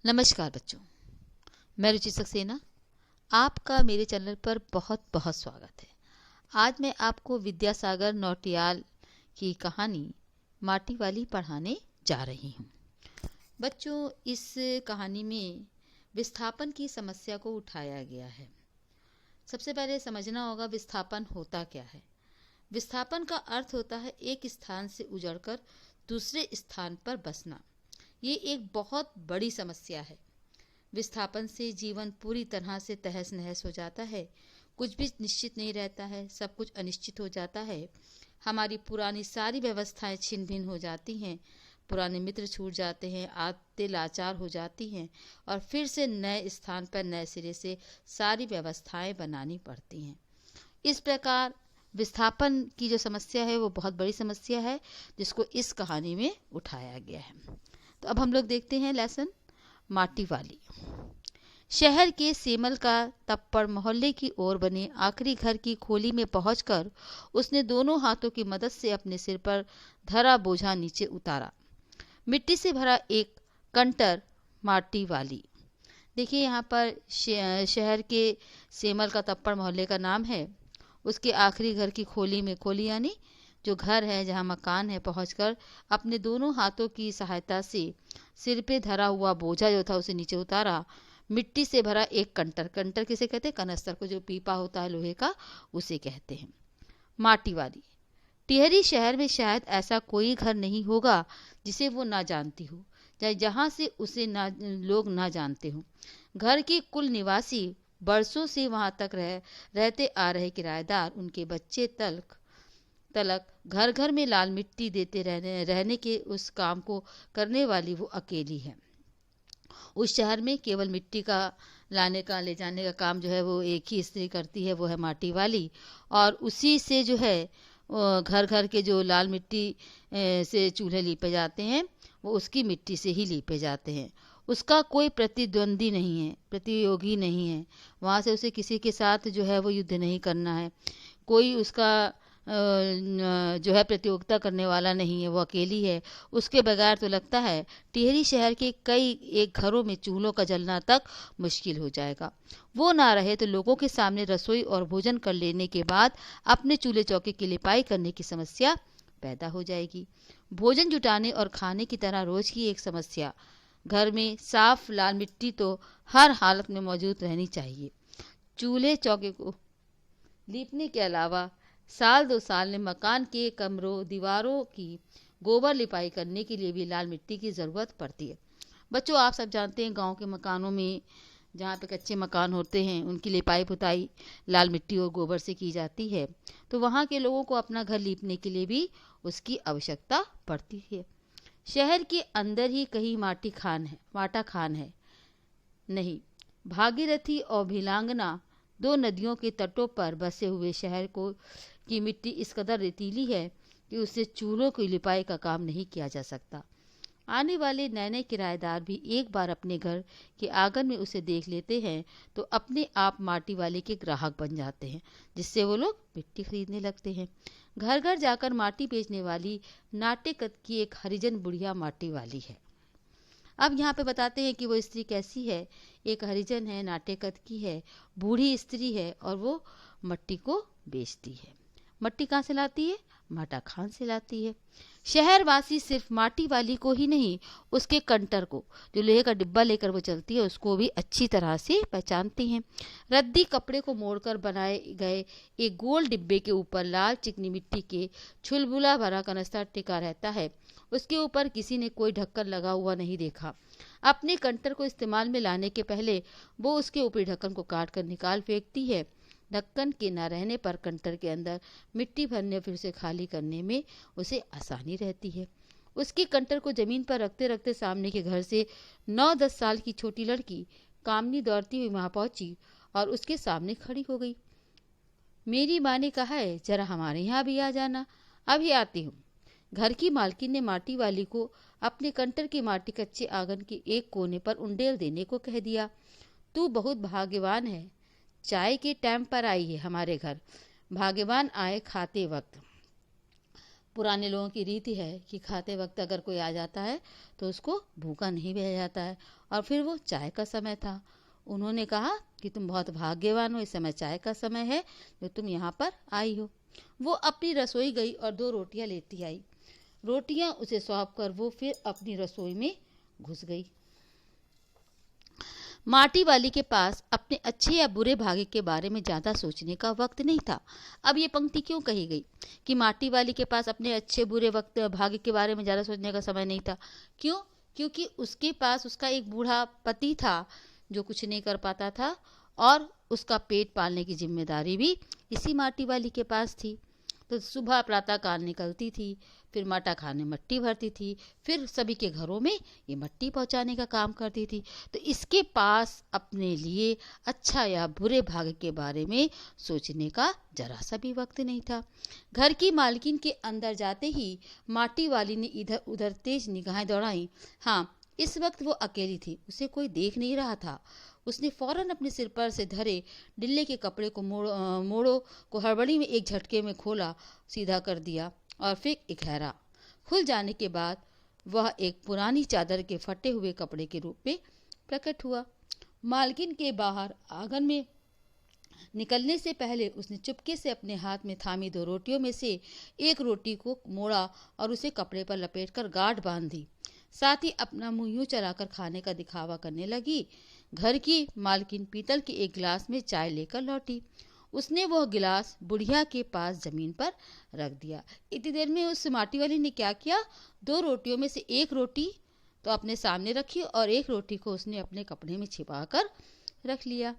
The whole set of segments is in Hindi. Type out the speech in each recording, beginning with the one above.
नमस्कार बच्चों, मैं रुचि सक्सेना। आपका मेरे चैनल पर बहुत बहुत स्वागत है। आज मैं आपको विद्यासागर नौटियाल की कहानी माटी वाली पढ़ाने जा रही हूँ। बच्चों, इस कहानी में विस्थापन की समस्या को उठाया गया है। सबसे पहले समझना होगा विस्थापन होता क्या है। विस्थापन का अर्थ होता है एक स्थान से उजड़कर दूसरे स्थान पर बसना। ये एक बहुत बड़ी समस्या है। विस्थापन से जीवन पूरी तरह से तहस नहस हो जाता है। कुछ भी निश्चित नहीं रहता है, सब कुछ अनिश्चित हो जाता है। हमारी पुरानी सारी व्यवस्थाएं छिन्न भिन्न हो जाती हैं, पुराने मित्र छूट जाते हैं, आदतें लाचार हो जाती हैं और फिर से नए स्थान पर नए सिरे से सारी व्यवस्थाएं बनानी पड़ती हैं। इस प्रकार विस्थापन की जो समस्या है वो बहुत बड़ी समस्या है, जिसको इस कहानी में उठाया गया है। तो अब हम लोग देखते हैं लेसन माटी वाली। शहर के सेमल का तप्पड़ मोहल्ले की ओर बने आखिरी घर की खोली में पहुंचकर उसने दोनों हाथों की मदद से अपने सिर पर धरा बोझा नीचे उतारा। मिट्टी से भरा एक कंटर माटी वाली। देखिए, यहाँ पर शहर के सेमल का तप्पड़ मोहल्ले का नाम है। उसके आखिरी घर की खोली में, खोली यानी जो घर है, जहाँ मकान है, पहुंचकर अपने दोनों हाथों की सहायता से सिर पे धरा हुआ बोझा जो था उसे नीचे उतारा। मिट्टी से भरा एक कंटर, कंटर किसे कहते हैं? कनस्तर को, जो पीपा होता है लोहे का, उसे कहते हैं। माटी वाली। टिहरी शहर में शायद ऐसा कोई घर नहीं होगा जिसे वो ना जानती हो, चाहे जहाँ से उसे लोग ना जानते हो। घर के कुल निवासी, बरसों से वहां तक रहते आ रहे किराएदार, उनके बच्चे तलक घर घर में लाल मिट्टी देते रहने के उस काम को करने वाली वो अकेली है। उस शहर में केवल मिट्टी का लाने का ले जाने का काम जो है वो एक ही स्त्री करती है, वो है माटी वाली। और उसी से जो है घर घर के जो लाल मिट्टी से चूल्हे लीपे जाते हैं, वो उसकी मिट्टी से ही लीपे जाते हैं। उसका कोई प्रतिद्वंदी नहीं है, प्रतियोगी नहीं है। वहाँ से उसे किसी के साथ जो है वो युद्ध नहीं करना है। कोई उसका जो है प्रतियोगिता करने वाला नहीं है, वो अकेली है। उसके बगैर तो लगता है टिहरी शहर के कई एक घरों में चूल्हों का जलना तक मुश्किल हो जाएगा। वो ना रहे तो लोगों के सामने रसोई और भोजन कर लेने के बाद अपने चूल्हे चौके की लिपाई करने की समस्या पैदा हो जाएगी। भोजन जुटाने और खाने की तरह रोज की एक समस्या। घर में साफ लाल मिट्टी तो हर हालत में मौजूद रहनी चाहिए। चूल्हे चौके को लीपने के अलावा साल 2 साल में मकान के कमरों दीवारों की गोबर लिपाई करने के लिए भी लाल मिट्टी की ज़रूरत पड़ती है। बच्चों, आप सब जानते हैं गांव के मकानों में, जहाँ पे कच्चे मकान होते हैं, उनकी लिपाई पुताई लाल मिट्टी और गोबर से की जाती है। तो वहाँ के लोगों को अपना घर लीपने के लिए भी उसकी आवश्यकता पड़ती है। शहर के अंदर ही कहीं माटा खान है नहीं। भागीरथी और भिलांगना, 2 नदियों के तटों पर बसे हुए शहर की मिट्टी इस कदर रेतीली है कि उससे चूल्हों की लिपाई का काम नहीं किया जा सकता। आने वाले नए नए किराएदार भी एक बार अपने घर के आंगन में उसे देख लेते हैं तो अपने आप माटी वाले के ग्राहक बन जाते हैं, जिससे वो लोग मिट्टी खरीदने लगते हैं। घर घर जाकर माटी बेचने वाली नाटेकत की एक हरिजन बुढ़िया माटी वाली है। अब यहाँ पे बताते हैं कि वो स्त्री कैसी है। एक हरिजन है, नाटेकत की है, बूढ़ी स्त्री है और वो मट्टी को बेचती है। मट्टी कहाँ से लाती है? माटा खान से लाती है। शहरवासी सिर्फ माटी वाली को ही नहीं, उसके कंटर को, जो लोहे का डिब्बा लेकर वो चलती है, उसको भी अच्छी तरह से पहचानती हैं। रद्दी कपड़े को मोड़कर बनाए गए एक गोल डिब्बे के ऊपर लाल चिकनी मिट्टी के छुलबुला भरा कनस्तर टिका रहता है। उसके ऊपर किसी ने कोई ढक्कन लगा हुआ नहीं देखा। अपने कंटर को इस्तेमाल में लाने के पहले वो उसके ऊपरी ढक्कन को काट कर निकाल फेंकती है। ढक्कन के न रहने पर कंटर के अंदर मिट्टी भरने फिर उसे खाली करने में उसे आसानी रहती है। उसके कंटर को जमीन पर रखते रखते सामने के घर से 9-10 साल की छोटी लड़की कामनी दौड़ती हुई वहां पहुंची और उसके सामने खड़ी हो गई। मेरी माँ ने कहा है जरा हमारे यहाँ भी आ जाना, अभी आती हूँ। घर की मालकिन ने माटी वाली को अपने कंटर की माटी कच्चे आंगन के एक कोने पर उंडेल देने को कह दिया। तू बहुत भाग्यवान है, चाय के टाइम पर आई है हमारे घर। भाग्यवान आए खाते वक्त। पुराने लोगों की रीति है कि खाते वक्त अगर कोई आ जाता है तो उसको भूखा नहीं भेजा जाता है। और फिर वो चाय का समय था। उन्होंने कहा कि तुम बहुत भाग्यवान हो, इस समय चाय का समय है जो तुम यहाँ पर आई हो। वो अपनी रसोई गई और 2 रोटियां लेती आई। रोटियां उसे सौंप कर वो फिर अपनी रसोई में घुस गई। माटी वाली के पास अपने अच्छे या बुरे भाग्य के बारे में ज्यादा सोचने का वक्त नहीं था। अब ये पंक्ति क्यों कही गई कि माटी वाली के पास अपने अच्छे बुरे वक्त भाग्य के बारे में ज्यादा सोचने का समय नहीं था? क्यों? क्योंकि उसके पास उसका एक बूढ़ा पति था जो कुछ नहीं कर पाता था, और उसका पेट पालने की जिम्मेदारी भी इसी माटी वाली के पास थी। तो सुबह प्रातः काल निकलती थी, फिर माटा खाने मट्टी भरती थी, फिर सभी के घरों में ये मट्टी पहुंचाने का काम करती थी। तो इसके पास अपने लिए अच्छा या बुरे भाग्य के बारे में सोचने का जरा सा भी वक्त नहीं था। घर की मालकिन के अंदर जाते ही माटी वाली ने इधर उधर तेज निगाहें दौड़ाई। हाँ, इस वक्त वो अकेली थी, उसे कोई देख नहीं रहा था। उसने फौरन अपने सिर पर से धरे डिल्ले के कपड़े को मोड़ों को हड़बड़ी में एक झटके में खोला, सीधा कर दिया और फिर इकहरा खुल जाने के बाद वह एक पुरानी चादर के फटे हुए कपड़े के रूप में प्रकट हुआ। मालकिन के बाहर आंगन में निकलने से पहले उसने चुपके से अपने हाथ में थामी 2 रोटियों में से एक रोटी को मोड़ा और उसे कपड़े पर लपेटकर गांठ बांध दी। साथ ही अपना मुंह यूं चलाकर खाने का दिखावा करने लगी। घर की मालकिन पीतल के एक गिलास में चाय लेकर लौटी। उसने वह गिलास बुढ़िया के पास जमीन पर रख दिया। इतनी देर में उस माटी वाली ने क्या किया, 2 रोटियों में से एक रोटी तो अपने सामने रखी और एक रोटी को उसने अपने कपड़े में छिपा कर रख लिया।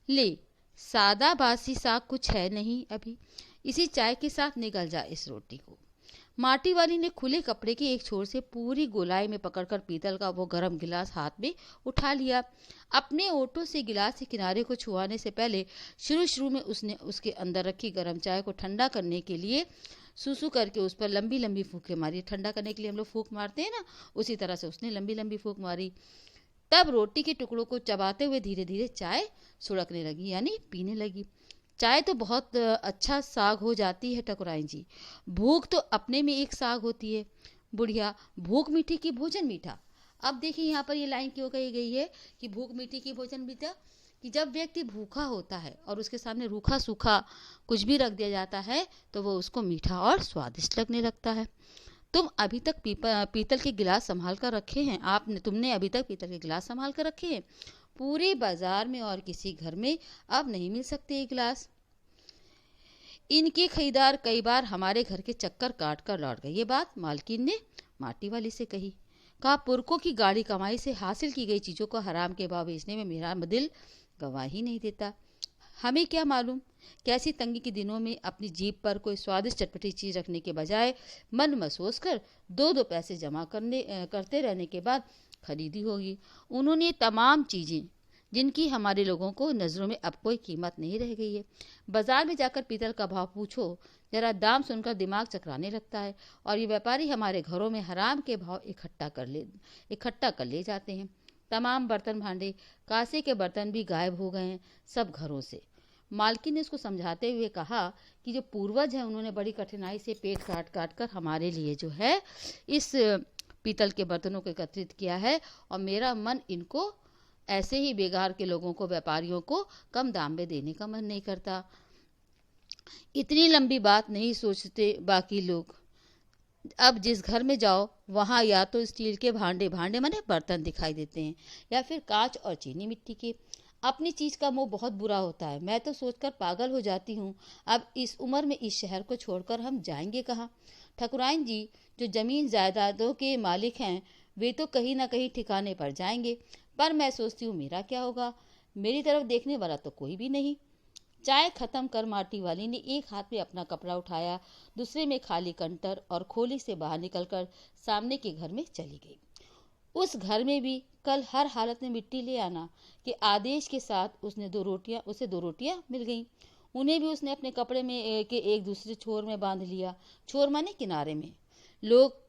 ले, सादा बासी सा कुछ है नहीं, अभी इसी चाय के साथ निगल जा इस रोटी को। माटी वाली ने खुले कपड़े के एक छोर से पूरी गोलाई में पकड़कर पीतल का वो गर्म गिलास हाथ में उठा लिया। अपने ओठों से गिलास के किनारे को छुआने से पहले शुरू में उसने उसके अंदर रखी गर्म चाय को ठंडा करने के लिए सूसू करके उस पर लंबी लंबी फूंकें मारी। ठंडा करने के लिए हम लोग फूंक मारते हैं ना, उसी तरह से उसने लंबी लंबी फूंक मारी। तब रोटी के टुकड़ों को चबाते हुए धीरे धीरे चाय सुड़कने लगी, यानी पीने लगी। चाय तो बहुत अच्छा साग हो जाती है ठकुराइन जी। भूख तो अपने में एक साग होती है। बुढ़िया, भूख मीठी की भोजन मीठा। अब देखिए यहाँ पर ये लाइन क्यों कही गई है कि भूख मीठी की भोजन मीठा, कि जब व्यक्ति भूखा होता है और उसके सामने रूखा सूखा कुछ भी रख दिया जाता है तो वो उसको मीठा और स्वादिष्ट लगने लगता है। तुम अभी तक पीतल के गिलास संभाल कर रखे हैं, तुमने अभी तक पीतल के गिलास संभाल कर रखे हैं। पूरे बाजार में और किसी घर में अब नहीं मिल सकते ये गिलास। इनके खरीदार कई बार हमारे घर के चक्कर काट कर लौट गए। ये बात मालकिन ने माटी वाली से कही। कहा, पुरखों की गाढ़ी कमाई से हासिल की गई चीजों को हराम के भाव बेचने में मेरा दिल गवाही नहीं देता। हमें क्या मालूम, कैसी तंगी के दिनों में अपनी जीभ पर कोई स्वादिष्ट चटपटी चीज रखने के बजाय मन महसूस कर 2-2 पैसे जमा करते रहने के बाद खरीदी होगी। उन्होंने तमाम चीजें जिनकी हमारे लोगों को नजरों में अब कोई कीमत नहीं रह गई है। बाजार में जाकर पीतल का भाव पूछो, जरा दाम सुनकर दिमाग चकराने लगता है। और ये व्यापारी हमारे घरों में हराम के भाव इकट्ठा कर ले जाते हैं। तमाम बर्तन भांडे, कांसे के बर्तन भी गायब हो गए हैं सब घरों से। मालकिन ने उसको समझाते हुए कहा कि जो पूर्वज हैं उन्होंने बड़ी कठिनाई से पेट काट काट कर हमारे लिए जो है इस पीतल के बर्तनों को एकत्रित किया है, और मेरा मन इनको ऐसे ही बेकार के लोगों को, व्यापारियों को कम दाम में देने का मन नहीं करता। इतनी लंबी बात नहीं सोचते बाकी लोग। अब जिस घर में जाओ वहां या तो स्टील के भांडे माने बर्तन दिखाई देते हैं, या फिर कांच और चीनी मिट्टी के। अपनी चीज का मोह बहुत बुरा होता है। मैं तो सोचकर पागल हो जाती हूँ, अब इस उम्र में इस शहर को छोड़कर हम जाएंगे कहाँ। ठकुराइन जी जो जमीन जायदादों के मालिक हैं वे तो कहीं ना कहीं ठिकाने पर जाएंगे, पर मैं सोचती हूँ मेरा क्या होगा, मेरी तरफ देखने वाला तो कोई भी नहीं। चाय खत्म कर माटी वाली ने एक हाथ में अपना कपड़ा उठाया, दूसरे में खाली कंटर और खोली से बाहर निकलकर सामने के घर में चली गई। उस घर में भी कल हर हालत में मिट्टी ले आना के आदेश के साथ उसे 2 रोटियां मिल गईं। उन्हें भी उसने अपने कपड़े में के एक दूसरे छोर में बांध लिया। छोर माने किनारे में। लोग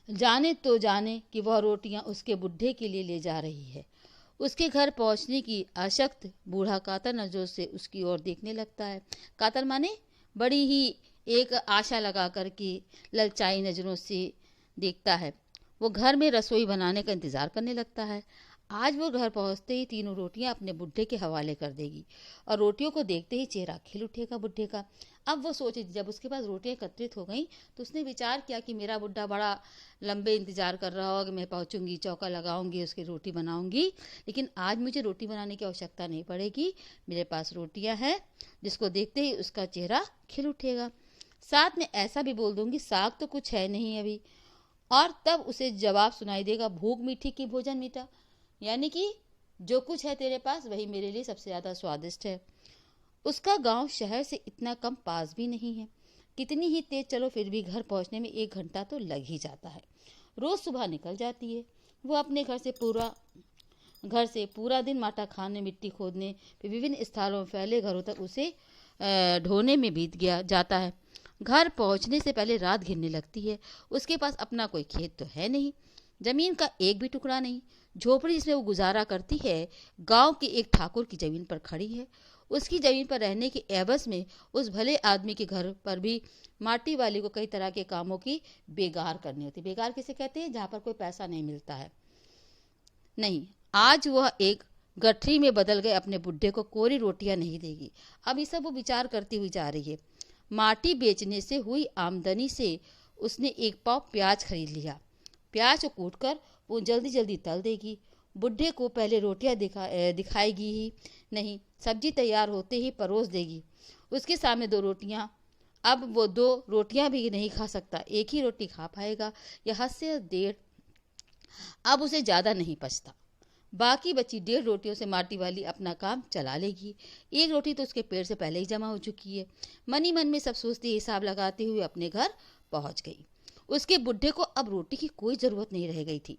जाने तो जाने कि वह रोटियां उसके बुढ़े के लिए ले जा रही है। उसके घर पहुंचने की आशक्त बूढ़ा कातर नजरों से उसकी ओर देखने लगता है। कातर माने बड़ी ही एक आशा लगा कर के ललचाई नज़रों से देखता है। वो घर में रसोई बनाने का इंतज़ार करने लगता है। आज वो घर पहुंचते ही तीनों रोटियां अपने बुड्ढे के हवाले कर देगी और रोटियों को देखते ही चेहरा खिल उठेगा बुड्ढे का। अब वो सोचे, जब उसके पास रोटियां एकत्रित हो गईं तो उसने विचार किया कि मेरा बुड्ढा बड़ा लंबे इंतजार कर रहा होगा, मैं पहुंचूंगी, चौका लगाऊंगी, उसकी रोटी बनाऊंगी, लेकिन आज मुझे रोटी बनाने की आवश्यकता नहीं पड़ेगी, मेरे पास रोटियां हैं। जिसको देखते ही उसका चेहरा खिल उठेगा। साथ में ऐसा भी बोल दूंगी, साग तो कुछ है नहीं अभी, और तब उसे जवाब सुनाई देगा, भूख मीठी की भोजन मीठा, यानी कि जो कुछ है तेरे पास वही मेरे लिए सबसे ज़्यादा स्वादिष्ट है। उसका गांव शहर से इतना कम पास भी नहीं है, कितनी ही तेज चलो फिर भी घर पहुंचने में 1 घंटा तो लग ही जाता है। रोज सुबह निकल जाती है वो अपने घर से पूरा दिन माटा खाने, मिट्टी खोदने, फिर विभिन्न स्थानों में फैले घरों तक उसे ढोने में बीत गया जाता है। घर पहुंचने से पहले रात घिरने लगती है। उसके पास अपना कोई खेत तो है नहीं, जमीन का एक भी टुकड़ा नहीं। झोपड़ी जिसमें वो गुजारा करती है गांव के एक ठाकुर की जमीन पर खड़ी है। उसकी जमीन पर रहने के एवज में उस भले आदमी के घर पर भी माटी वाली को कई तरह के कामों की बेगार करनी होती। बेगार किसे कहते हैं? जहाँ पर कोई पैसा नहीं मिलता है। नहीं, आज वह एक गठरी में बदल गए अपने बुड्ढे को कोरी रोटियां नहीं देगी। अब ये सब वो विचार करती हुई जा रही है। माटी बेचने से हुई आमदनी से उसने 1 पाव प्याज खरीद लिया। प्याज को कूटकर वो जल्दी जल्दी तल देगी। बुड्ढे को पहले रोटियां दिखाएगी ही नहीं, सब्जी तैयार होते ही परोस देगी। उसके सामने 2 रोटियां। अब वो 2 रोटियां भी नहीं खा सकता, एक ही रोटी खा पाएगा। यह हद से डेढ़, अब उसे ज़्यादा नहीं बचता। बाकी बची 1.5 रोटियों से माटी वाली अपना काम चला लेगी। 1 रोटी तो उसके पेट से पहले ही जमा हो चुकी है। मन ही मन में सब सोचती, हिसाब लगाते हुए अपने घर पहुंच गई। उसके बुड्ढे को अब रोटी की कोई ज़रूरत नहीं रह गई थी।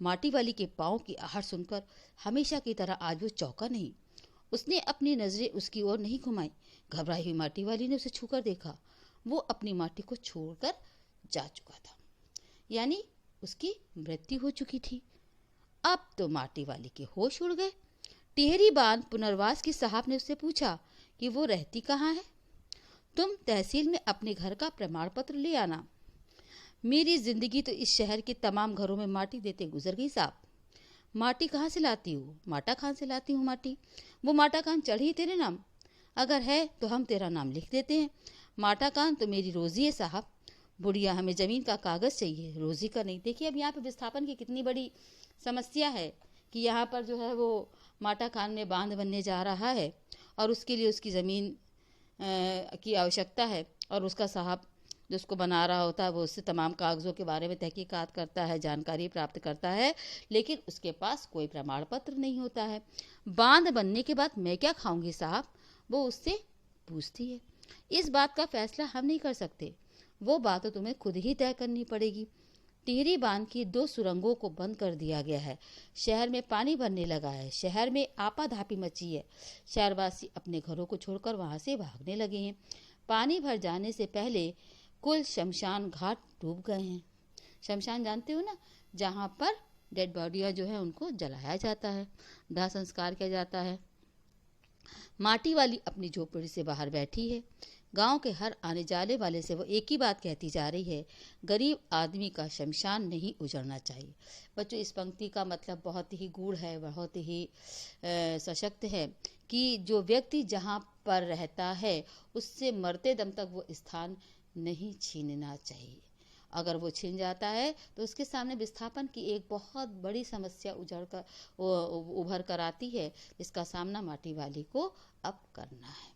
माटी वाली के पाँव की आहट सुनकर हमेशा की तरह आज वो चौंका नहीं। उसने अपनी नजरें उसकी ओर नहीं घुमाई। घबराई हुई माटी वाली ने उसे छूकर देखा। वो अपनी माटी को छोड़कर जा चुका था, यानी उसकी मृत्यु हो चुकी थी। अब तो माटी वाली के होश उड़ गए। टिहरी बांध पुनर्वास की साहब ने उससे पूछा कि वो रहती कहाँ है। तुम तहसील में अपने घर का प्रमाण पत्र ले आना। मेरी जिंदगी तो इस शहर के तमाम घरों में माटी देते गुजर गई साहब। माटी कहाँ से लाती हूँ? माटा खान से लाती हूँ माटी। वो माटा खान चढ़ी तेरे नाम? अगर है तो हम तेरा नाम लिख देते हैं। माटा खान तो मेरी रोजी है साहब। बुढ़िया, हमें जमीन का कागज चाहिए, रोजी का नहीं। देखिए अब यहाँ पे विस्थापन की कितनी बड़ी समस्या है कि यहाँ पर जो है वो माटा खान में बांध बनने जा रहा है और उसके लिए उसकी ज़मीन की आवश्यकता है, और उसका साहब जो उसको बना रहा होता है वो उससे तमाम कागज़ों के बारे में तहकीकात करता है, जानकारी प्राप्त करता है, लेकिन उसके पास कोई प्रमाण पत्र नहीं होता है। बांध बनने के बाद मैं क्या खाऊंगी साहब? वो उससे पूछती है। इस बात का फैसला हम नहीं कर सकते, वो बात तो तुम्हें खुद ही तय करनी पड़ेगी। टिहरी बांध की 2 सुरंगों को बंद कर दिया गया है। शहर में पानी भरने लगा है। शहर में आपाधापी मची है। शहरवासी अपने घरों को छोड़कर वहां से भागने लगे हैं। पानी भर जाने से पहले कुल शमशान घाट डूब गए हैं। शमशान जानते हो ना, जहाँ पर डेड बॉडियाँ जो है उनको जलाया जाता है, दाह संस्कार किया जाता है। माटी वाली अपनी झोपड़ी से बाहर बैठी है। गांव के हर आने जाने वाले से वो एक ही बात कहती जा रही है, गरीब आदमी का शमशान नहीं उजड़ना चाहिए। बच्चों, इस पंक्ति का मतलब बहुत ही गूढ़ है, बहुत ही सशक्त है कि जो व्यक्ति जहाँ पर रहता है उससे मरते दम तक वो स्थान नहीं छीनना चाहिए। अगर वो छीन जाता है तो उसके सामने विस्थापन की एक बहुत बड़ी समस्या उभर कर आती है, जिसका सामना माटी वाली को अब करना है।